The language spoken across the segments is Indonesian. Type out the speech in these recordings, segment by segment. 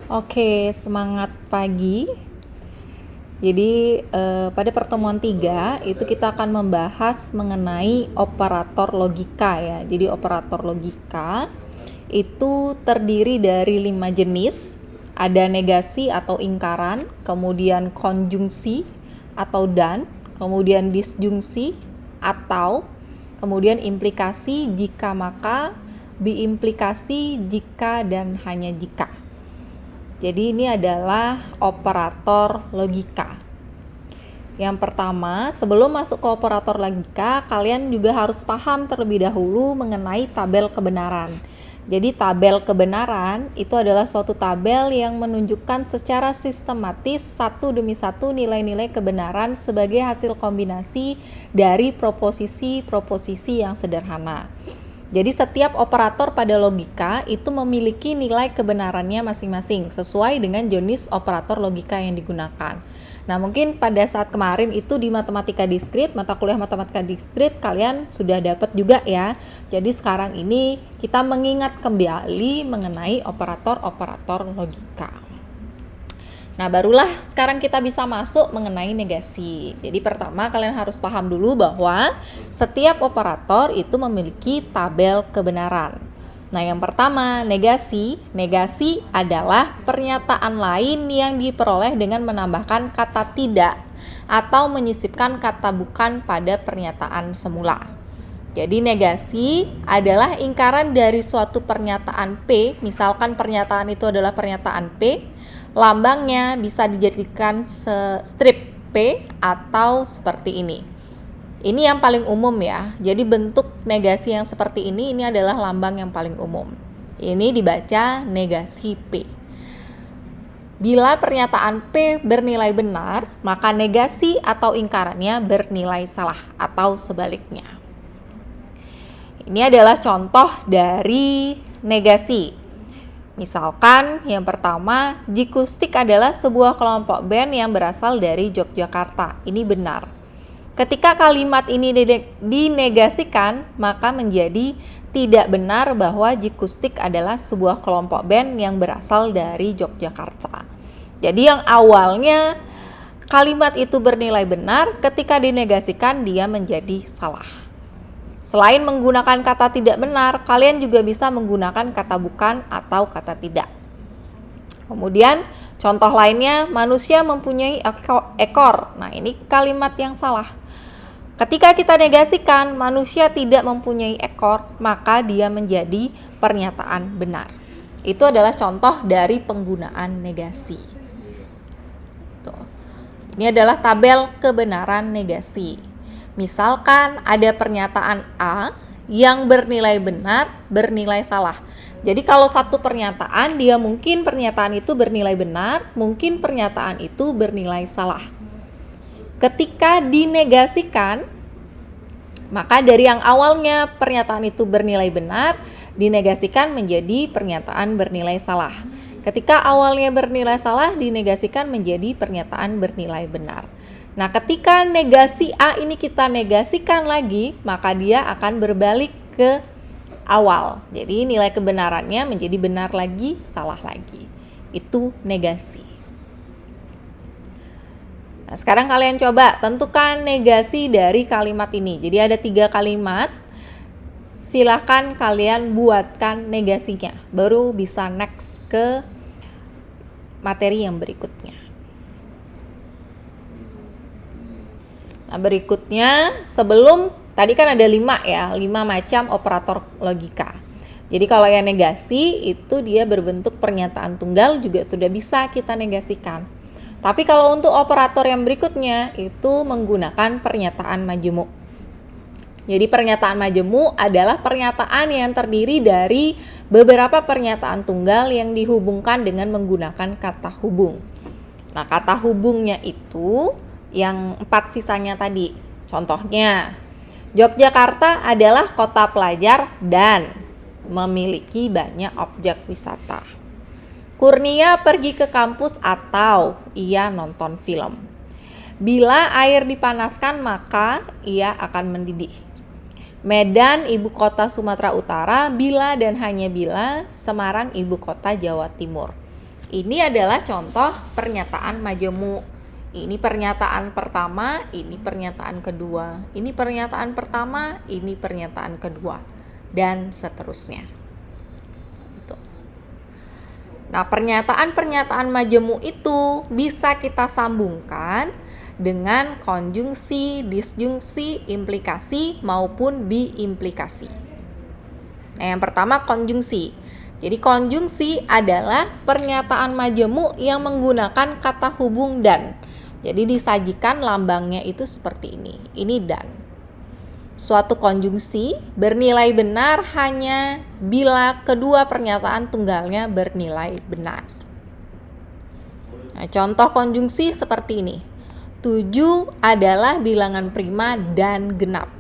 Oke, semangat pagi. Jadi pada pertemuan 3 itu kita akan membahas mengenai operator logika ya. Jadi operator logika itu terdiri dari 5 jenis. Ada negasi atau ingkaran, kemudian konjungsi atau dan, kemudian disjungsi atau, kemudian implikasi jika maka, biimplikasi jika dan hanya jika. Jadi ini adalah operator logika. Yang pertama, sebelum masuk ke operator logika, kalian juga harus paham terlebih dahulu mengenai tabel kebenaran. Jadi tabel kebenaran itu adalah suatu tabel yang menunjukkan secara sistematis satu demi satu nilai-nilai kebenaran sebagai hasil kombinasi dari proposisi-proposisi yang sederhana. Jadi setiap operator pada logika itu memiliki nilai kebenarannya masing-masing sesuai dengan jenis operator logika yang digunakan. Nah, mungkin pada saat kemarin itu di matematika diskrit, mata kuliah matematika diskrit kalian sudah dapat juga ya. Jadi sekarang ini kita mengingat kembali mengenai operator-operator logika. Nah, barulah sekarang kita bisa masuk mengenai negasi. Jadi pertama kalian harus paham dulu bahwa setiap operator itu memiliki tabel kebenaran. Nah, yang pertama, negasi. Negasi adalah pernyataan lain yang diperoleh dengan menambahkan kata tidak atau menyisipkan kata bukan pada pernyataan semula. Jadi negasi adalah ingkaran dari suatu pernyataan P, misalkan pernyataan itu adalah pernyataan P, lambangnya bisa dijadikan strip P atau seperti ini. Ini yang paling umum ya. Jadi bentuk negasi yang seperti ini adalah lambang yang paling umum. Ini dibaca negasi P. Bila pernyataan P bernilai benar, maka negasi atau ingkarannya bernilai salah atau sebaliknya. Ini adalah contoh dari negasi. Misalkan yang pertama, Jikustik adalah sebuah kelompok band yang berasal dari Yogyakarta. Ini benar. Ketika kalimat ini dinegasikan, maka menjadi tidak benar bahwa Jikustik adalah sebuah kelompok band yang berasal dari Yogyakarta. Jadi yang awalnya kalimat itu bernilai benar, ketika dinegasikan dia menjadi salah. Selain menggunakan kata tidak benar, kalian juga bisa menggunakan kata bukan atau kata tidak. Kemudian contoh lainnya, manusia mempunyai ekor. Nah, ini kalimat yang salah. Ketika kita negasikan manusia tidak mempunyai ekor, maka dia menjadi pernyataan benar. Itu adalah contoh dari penggunaan negasi. Ini adalah tabel kebenaran negasi. Misalkan ada pernyataan A yang bernilai benar, bernilai salah. Jadi kalau satu pernyataan, dia mungkin pernyataan itu bernilai benar, mungkin pernyataan itu bernilai salah. Ketika dinegasikan, maka dari yang awalnya pernyataan itu bernilai benar, dinegasikan menjadi pernyataan bernilai salah. Ketika awalnya bernilai salah, dinegasikan menjadi pernyataan bernilai benar. Nah, ketika negasi A ini kita negasikan lagi, maka dia akan berbalik ke awal. Jadi nilai kebenarannya menjadi benar lagi, salah lagi. Itu negasi. Nah, sekarang kalian coba tentukan negasi dari kalimat ini. Jadi ada 3 kalimat. Silahkan kalian buatkan negasinya. Baru bisa next ke materi yang berikutnya. Nah, berikutnya sebelum tadi kan ada 5 ya, 5 macam operator logika. Jadi kalau yang negasi itu dia berbentuk pernyataan tunggal juga sudah bisa kita negasikan. Tapi kalau untuk operator yang berikutnya itu menggunakan pernyataan majemuk. Jadi pernyataan majemuk adalah pernyataan yang terdiri dari beberapa pernyataan tunggal yang dihubungkan dengan menggunakan kata hubung. Nah, kata hubungnya itu yang 4 sisanya tadi. Contohnya, Yogyakarta adalah kota pelajar dan memiliki banyak objek wisata. Kurnia pergi ke kampus atau ia nonton film. Bila air dipanaskan maka ia akan mendidih. Medan ibu kota Sumatera Utara, bila dan hanya bila Semarang ibu kota Jawa Timur. Ini adalah contoh pernyataan majemuk. Ini pernyataan pertama, ini pernyataan kedua. Ini pernyataan pertama, ini pernyataan kedua, dan seterusnya. Nah, pernyataan-pernyataan majemuk itu bisa kita sambungkan dengan konjungsi, disjungsi, implikasi maupun biimplikasi. Nah, yang pertama konjungsi. Jadi konjungsi adalah pernyataan majemuk yang menggunakan kata hubung dan. Jadi disajikan lambangnya itu seperti ini. Ini dan. Suatu konjungsi bernilai benar hanya bila kedua pernyataan tunggalnya bernilai benar. Nah, contoh konjungsi seperti ini. 7 adalah bilangan prima dan genap.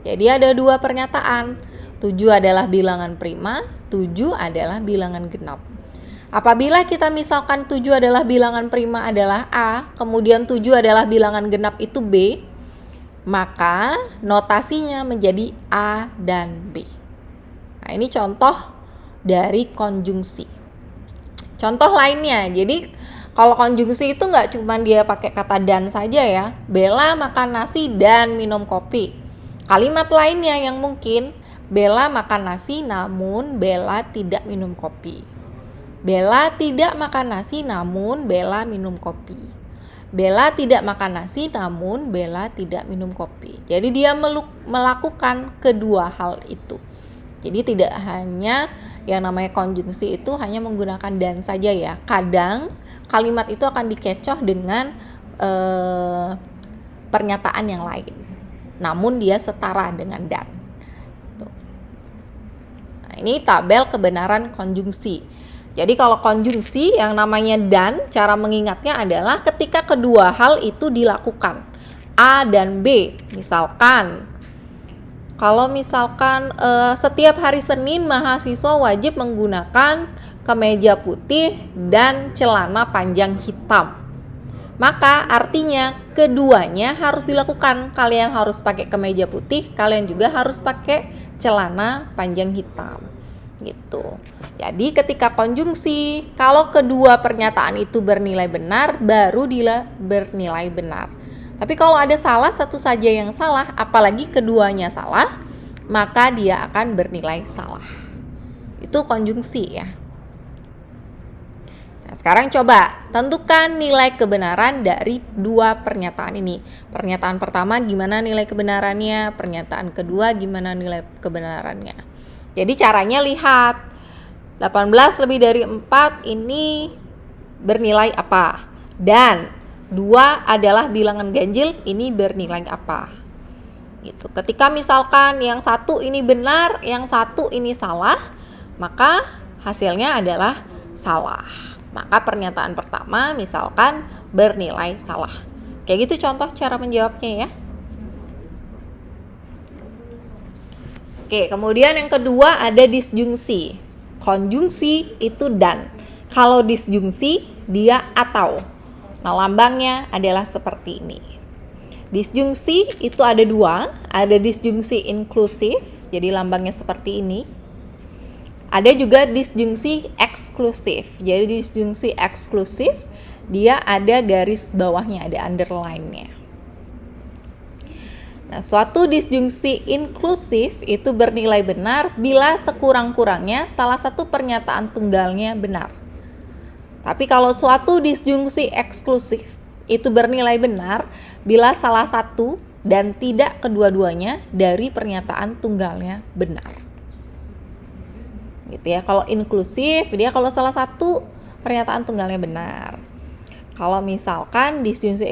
Jadi ada dua pernyataan. 7 adalah bilangan prima, 7 adalah bilangan genap. Apabila kita misalkan 7 adalah bilangan prima adalah A, kemudian 7 adalah bilangan genap itu B, maka notasinya menjadi A dan B. Nah, ini contoh dari konjungsi. Contoh lainnya, jadi kalau konjungsi itu nggak cuma dia pakai kata dan saja ya. Bella makan nasi dan minum kopi. Kalimat lainnya yang mungkin, Bella makan nasi namun Bella tidak minum kopi. Bella tidak makan nasi namun Bella minum kopi. Bella tidak makan nasi namun Bella tidak minum kopi. Jadi dia melakukan kedua hal itu. Jadi tidak hanya yang namanya konjungsi itu hanya menggunakan dan saja ya. Kadang kalimat itu akan dikecoh dengan pernyataan yang lain. Namun dia setara dengan dan. Nah, ini tabel kebenaran konjungsi. Jadi kalau konjungsi yang namanya dan, cara mengingatnya adalah ketika kedua hal itu dilakukan. A dan B, misalkan. Kalau misalkan setiap hari Senin mahasiswa wajib menggunakan kemeja putih dan celana panjang hitam. Maka artinya keduanya harus dilakukan. Kalian harus pakai kemeja putih, kalian juga harus pakai celana panjang hitam. Gitu. Jadi ketika konjungsi, kalau kedua pernyataan itu bernilai benar, baru dia bernilai benar. Tapi kalau ada salah satu saja yang salah, apalagi keduanya salah, maka dia akan bernilai salah. Itu konjungsi ya. Nah, sekarang coba tentukan nilai kebenaran dari dua pernyataan ini. Pernyataan pertama gimana nilai kebenarannya, pernyataan kedua gimana nilai kebenarannya. Jadi caranya lihat 18 lebih dari 4 ini bernilai apa, dan 2 adalah bilangan ganjil, ini bernilai apa gitu. Ketika misalkan yang satu ini benar, yang satu ini salah, maka hasilnya adalah salah. Maka pernyataan pertama misalkan bernilai salah. Kayak gitu contoh cara menjawabnya ya. Oke, kemudian yang kedua ada disjungsi. Konjungsi itu dan. Kalau disjungsi dia atau. Nah, lambangnya adalah seperti ini. Disjungsi itu ada dua. Ada disjungsi inklusif, jadi lambangnya seperti ini. Ada juga disjungsi eksklusif. Jadi disjungsi eksklusif dia ada garis bawahnya, ada underline-nya. Nah, suatu disjungsi inklusif itu bernilai benar bila sekurang-kurangnya salah satu pernyataan tunggalnya benar. Tapi kalau suatu disjungsi eksklusif itu bernilai benar bila salah satu dan tidak kedua-duanya dari pernyataan tunggalnya benar. Gitu ya. Kalau inklusif dia kalau salah satu pernyataan tunggalnya benar. Kalau misalkan disjungsi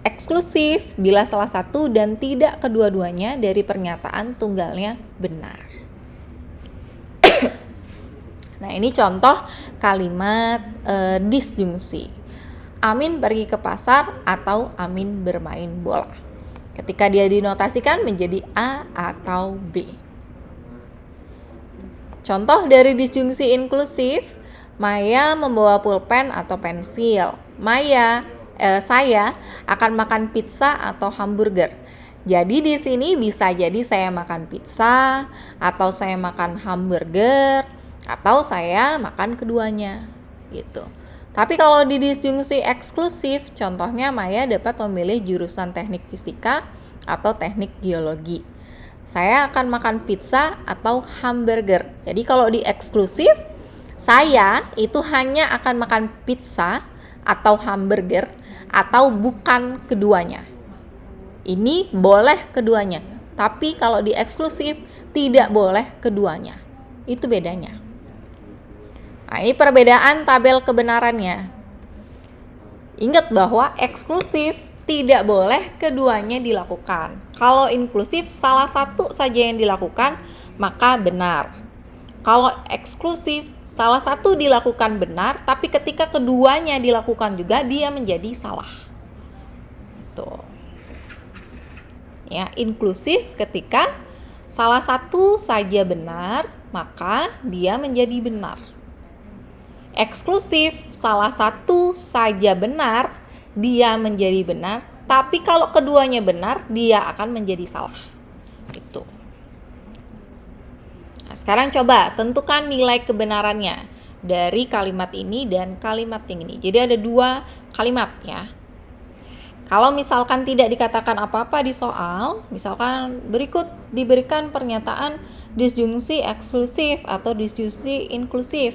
eksklusif bila salah satu dan tidak kedua-duanya dari pernyataan tunggalnya benar. Nah, ini contoh kalimat disjungsi. Amin pergi ke pasar atau Amin bermain bola. Ketika dia dinotasikan menjadi A atau B. Contoh dari disjungsi inklusif, Maya membawa pulpen atau pensil. Saya akan makan pizza atau hamburger. Jadi di sini bisa jadi saya makan pizza atau saya makan hamburger atau saya makan keduanya gitu. Tapi kalau di disjungsi eksklusif, contohnya Maya dapat memilih jurusan teknik fisika atau teknik geologi. Saya akan makan pizza atau hamburger. Jadi kalau di eksklusif, saya itu hanya akan makan pizza atau hamburger atau bukan keduanya. Ini boleh keduanya, tapi kalau di eksklusif tidak boleh keduanya. Itu bedanya. Nah, ini perbedaan tabel kebenarannya. Ingat bahwa eksklusif tidak boleh keduanya dilakukan. Kalau inklusif salah satu saja yang dilakukan, maka benar. Kalau eksklusif salah satu dilakukan benar, tapi ketika keduanya dilakukan juga dia menjadi salah. Tuh. Ya, inklusif ketika salah satu saja benar, maka dia menjadi benar. Eksklusif, salah satu saja benar, dia menjadi benar, tapi kalau keduanya benar, dia akan menjadi salah. Itu. Nah, sekarang coba tentukan nilai kebenarannya dari kalimat ini dan kalimat yang ini. Jadi ada dua kalimat ya. Kalau misalkan tidak dikatakan apa-apa di soal, misalkan berikut diberikan pernyataan disjungsi eksklusif atau disjungsi inklusif.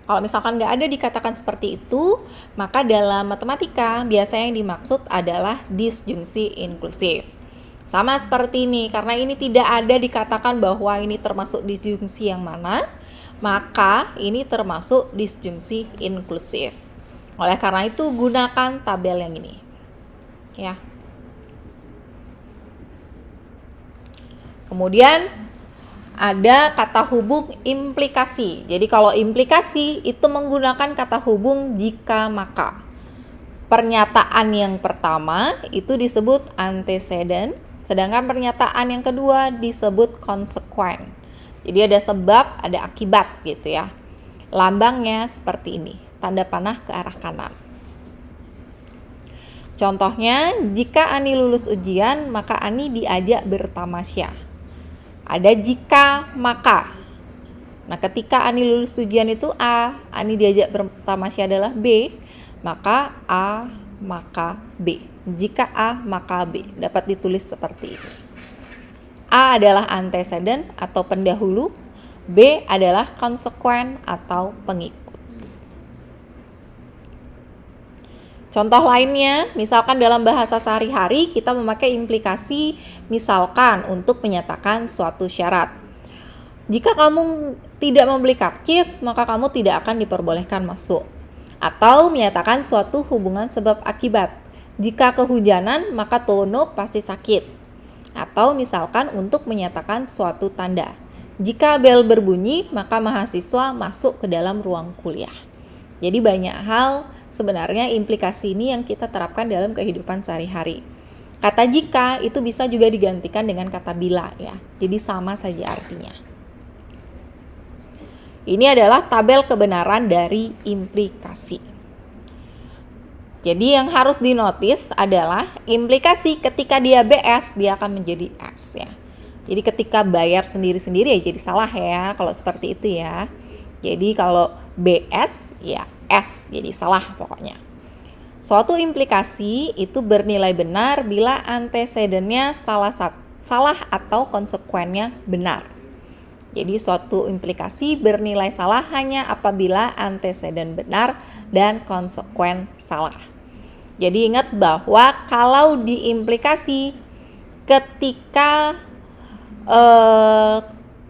Kalau misalkan nggak ada dikatakan seperti itu, maka dalam matematika biasanya yang dimaksud adalah disjungsi inklusif. Sama seperti ini, karena ini tidak ada dikatakan bahwa ini termasuk disjungsi yang mana, maka ini termasuk disjungsi inklusif. Oleh karena itu gunakan tabel yang ini. Ya. Kemudian ada kata hubung implikasi. Jadi kalau implikasi itu menggunakan kata hubung jika maka. Pernyataan yang pertama itu disebut antecedent, sedangkan pernyataan yang kedua disebut consequent. Jadi ada sebab, ada akibat gitu ya. Lambangnya seperti ini, tanda panah ke arah kanan. Contohnya, jika Ani lulus ujian, maka Ani diajak bertamasya. Ada jika maka. Nah, ketika Ani lulus ujian itu A, Ani diajak bertamasya adalah B, maka A maka B. Jika A maka B. Dapat ditulis seperti ini. A adalah antecedent atau pendahulu, B adalah consequent atau pengikut. Contoh lainnya, misalkan dalam bahasa sehari-hari kita memakai implikasi misalkan untuk menyatakan suatu syarat. Jika kamu tidak membeli karcis, maka kamu tidak akan diperbolehkan masuk. Atau menyatakan suatu hubungan sebab akibat. Jika kehujanan, maka Tono pasti sakit. Atau misalkan untuk menyatakan suatu tanda. Jika bel berbunyi, maka mahasiswa masuk ke dalam ruang kuliah. Jadi banyak hal sebenarnya implikasi ini yang kita terapkan dalam kehidupan sehari-hari. Kata jika itu bisa juga digantikan dengan kata bila ya. Jadi sama saja artinya. Ini adalah tabel kebenaran dari implikasi. Jadi yang harus dinotis adalah implikasi ketika dia BS dia akan menjadi S ya. Jadi ketika bayar sendiri-sendiri ya jadi salah ya kalau seperti itu ya. Jadi kalau BS ya S, jadi salah pokoknya. Suatu implikasi itu bernilai benar bila antecedennya salah atau konsekuennya benar. Jadi suatu implikasi bernilai salah hanya apabila antecedent benar dan konsekuen salah. Jadi ingat bahwa kalau di implikasi ketika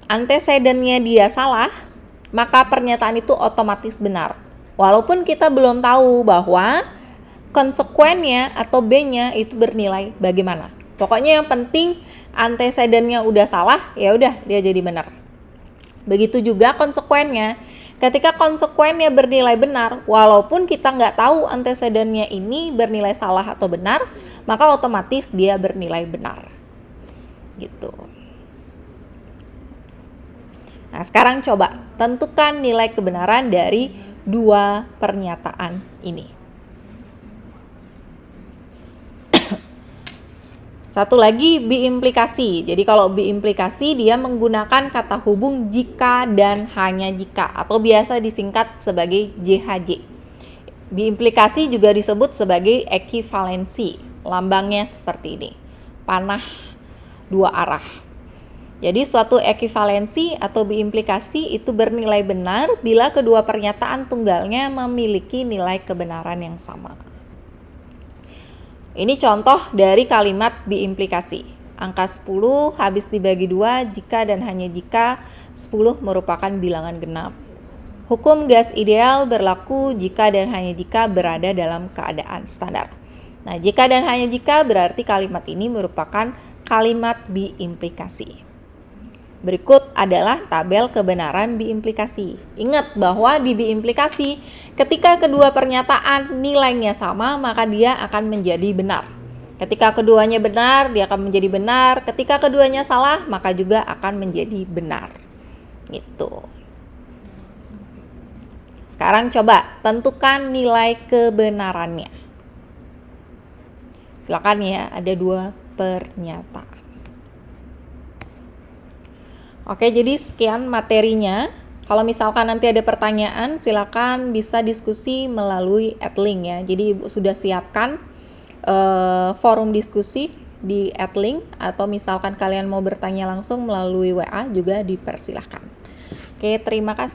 antecedennya dia salah, maka pernyataan itu otomatis benar. Walaupun kita belum tahu bahwa konsekuennya atau B-nya itu bernilai bagaimana. Pokoknya yang penting antecedennya udah salah, ya udah dia jadi benar. Begitu juga konsekuennya. Ketika konsekuennya bernilai benar, walaupun kita nggak tahu antecedennya ini bernilai salah atau benar, maka otomatis dia bernilai benar. Gitu. Nah, sekarang coba tentukan nilai kebenaran dari dua pernyataan ini. Satu lagi biimplikasi. Jadi kalau biimplikasi dia menggunakan kata hubung jika dan hanya jika atau biasa disingkat sebagai JHJ. Biimplikasi juga disebut sebagai ekivalensi. Lambangnya seperti ini. Panah dua arah. Jadi suatu ekivalensi atau biimplikasi itu bernilai benar bila kedua pernyataan tunggalnya memiliki nilai kebenaran yang sama. Ini contoh dari kalimat biimplikasi. Angka 10 habis dibagi 2 jika dan hanya jika 10 merupakan bilangan genap. Hukum gas ideal berlaku jika dan hanya jika berada dalam keadaan standar. Nah, jika dan hanya jika berarti kalimat ini merupakan kalimat biimplikasi. Berikut adalah tabel kebenaran biimplikasi. Ingat bahwa di biimplikasi, ketika kedua pernyataan nilainya sama, maka dia akan menjadi benar. Ketika keduanya benar, dia akan menjadi benar. Ketika keduanya salah, maka juga akan menjadi benar. Gitu. Sekarang coba tentukan nilai kebenarannya. Silakan ya, ada 2 pernyataan. Oke, jadi sekian materinya. Kalau misalkan nanti ada pertanyaan, silakan bisa diskusi melalui @link ya. Jadi Ibu sudah siapkan forum diskusi di @link, atau misalkan kalian mau bertanya langsung melalui WA juga dipersilahkan. Oke, terima kasih.